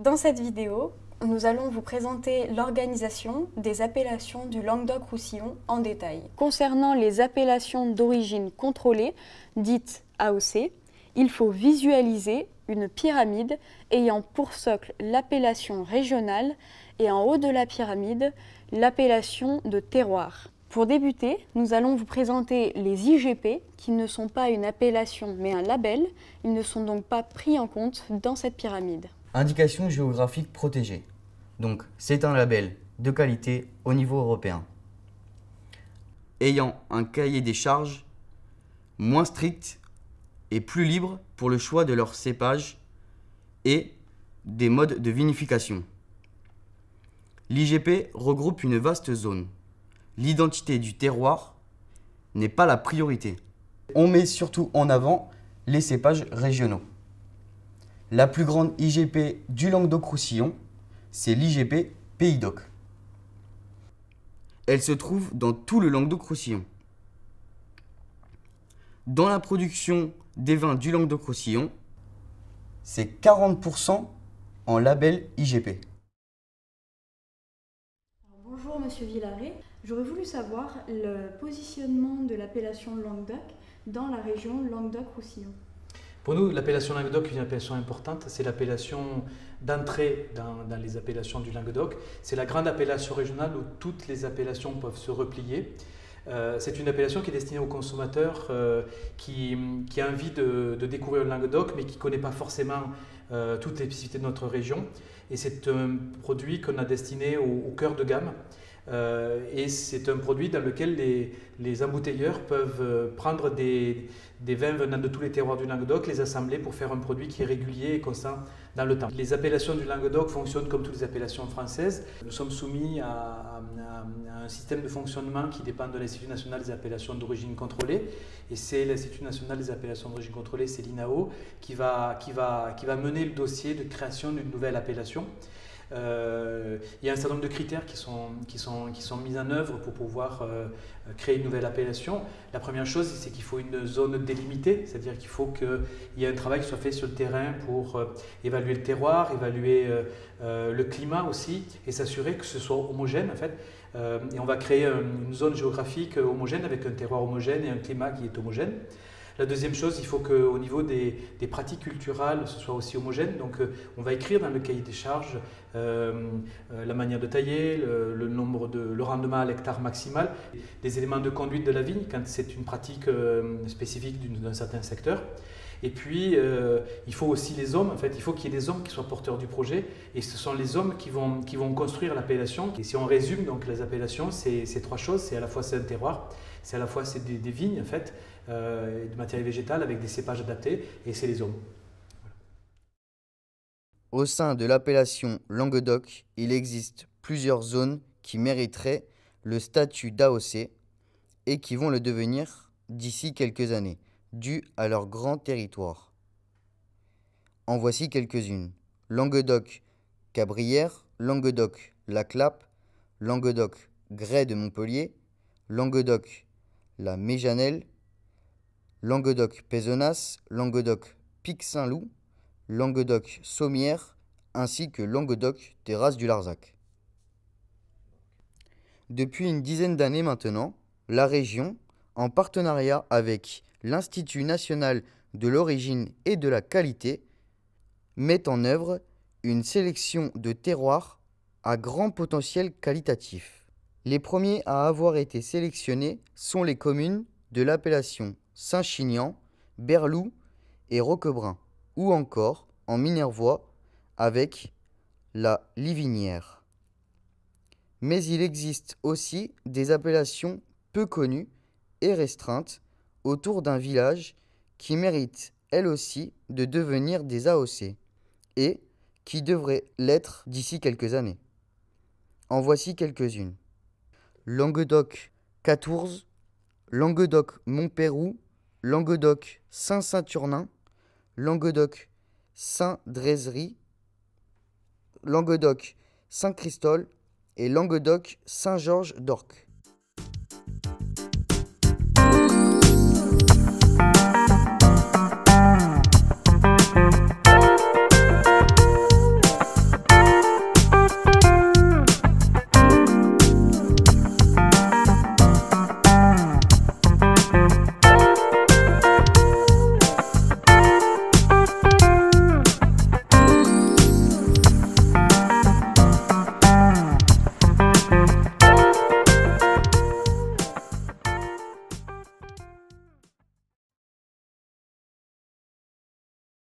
Dans cette vidéo, nous allons vous présenter l'organisation des appellations du Languedoc-Roussillon en détail. Concernant les appellations d'origine contrôlée, dites AOC, il faut visualiser une pyramide ayant pour socle l'appellation régionale et en haut de la pyramide, l'appellation de terroir. Pour débuter, nous allons vous présenter les IGP qui ne sont pas une appellation mais un label. Ils ne sont donc pas pris en compte dans cette pyramide. Indication géographique protégée. Donc, c'est un label de qualité au niveau européen. Ayant un cahier des charges moins strict et plus libre pour le choix de leur cépage et des modes de vinification. L'IGP regroupe une vaste zone. L'identité du terroir n'est pas la priorité. On met surtout en avant les cépages régionaux. La plus grande IGP du Languedoc-Roussillon, c'est l'IGP Pays d'Oc. Elle se trouve dans tout le Languedoc-Roussillon. Dans la production des vins du Languedoc-Roussillon, c'est 40% en label IGP. Bonjour Monsieur Villaret, j'aurais voulu savoir le positionnement de l'appellation Languedoc dans la région Languedoc-Roussillon. Pour nous, l'appellation Languedoc est une appellation importante. C'est l'appellation d'entrée dans les appellations du Languedoc. C'est la grande appellation régionale où toutes les appellations peuvent se replier. C'est une appellation qui est destinée aux consommateurs qui a envie de découvrir le Languedoc, mais qui ne connaît pas forcément toutes les spécificités de notre région. Et c'est un produit qu'on a destiné au cœur de gamme. Et c'est un produit dans lequel les embouteilleurs peuvent prendre des vins venant de tous les terroirs du Languedoc, les assembler pour faire un produit qui est régulier et constant dans le temps. Les appellations du Languedoc fonctionnent comme toutes les appellations françaises. Nous sommes soumis à un système de fonctionnement qui dépend de l'Institut national des appellations d'origine contrôlée. Et c'est l'Institut national des appellations d'origine contrôlée, c'est l'INAO, qui va mener le dossier de création d'une nouvelle appellation. Il y a un certain nombre de critères qui sont mis en œuvre pour pouvoir créer une nouvelle appellation. La première chose, c'est qu'il faut une zone délimitée, c'est-à-dire qu'il faut qu'il y ait un travail qui soit fait sur le terrain pour évaluer le terroir, évaluer le climat aussi, et s'assurer que ce soit homogène en fait. Et on va créer une zone géographique homogène avec un terroir homogène et un climat qui est homogène. La deuxième chose, il faut qu'au niveau des pratiques culturales, ce soit aussi homogène. Donc, on va écrire dans le cahier des charges la manière de tailler, le rendement à l'hectare maximal, des éléments de conduite de la vigne quand c'est une pratique spécifique d'un certain secteur. Et puis, il faut aussi les hommes, en fait, il faut qu'il y ait des hommes qui soient porteurs du projet, et ce sont les hommes qui vont construire l'appellation. Et si on résume donc les appellations, c'est trois choses, c'est à la fois c'est un terroir, c'est à la fois c'est des vignes en fait, de matériel végétal avec des cépages adaptés, et c'est les hommes. Au sein de l'appellation Languedoc, il existe plusieurs zones qui mériteraient le statut d'AOC et qui vont le devenir d'ici quelques années, dû à leur grand territoire. En voici quelques-unes. Languedoc-Cabrières, Languedoc-La Clappe, Languedoc-Grès de Montpellier, Languedoc-La Méjanelle, Languedoc-Pézenas, Languedoc-Pic-Saint-Loup, Languedoc-Sommières, ainsi que Languedoc-Terrasse du Larzac. Depuis une dizaine d'années maintenant, la région, en partenariat avec l'Institut national de l'origine et de la qualité, met en œuvre une sélection de terroirs à grand potentiel qualitatif. Les premiers à avoir été sélectionnés sont les communes de l'appellation Saint-Chinian, Berlou et Roquebrun, ou encore en Minervois avec la Livinière. Mais il existe aussi des appellations peu connues et restreintes autour d'un village qui méritent elles aussi de devenir des AOC et qui devraient l'être d'ici quelques années. En voici quelques-unes. Languedoc-Catourze, Languedoc-Montpérou, Languedoc-Saint-Saturnin, Languedoc-Saint-Drézery, Languedoc-Saint-Christol et Languedoc-Saint-Georges d'Orc.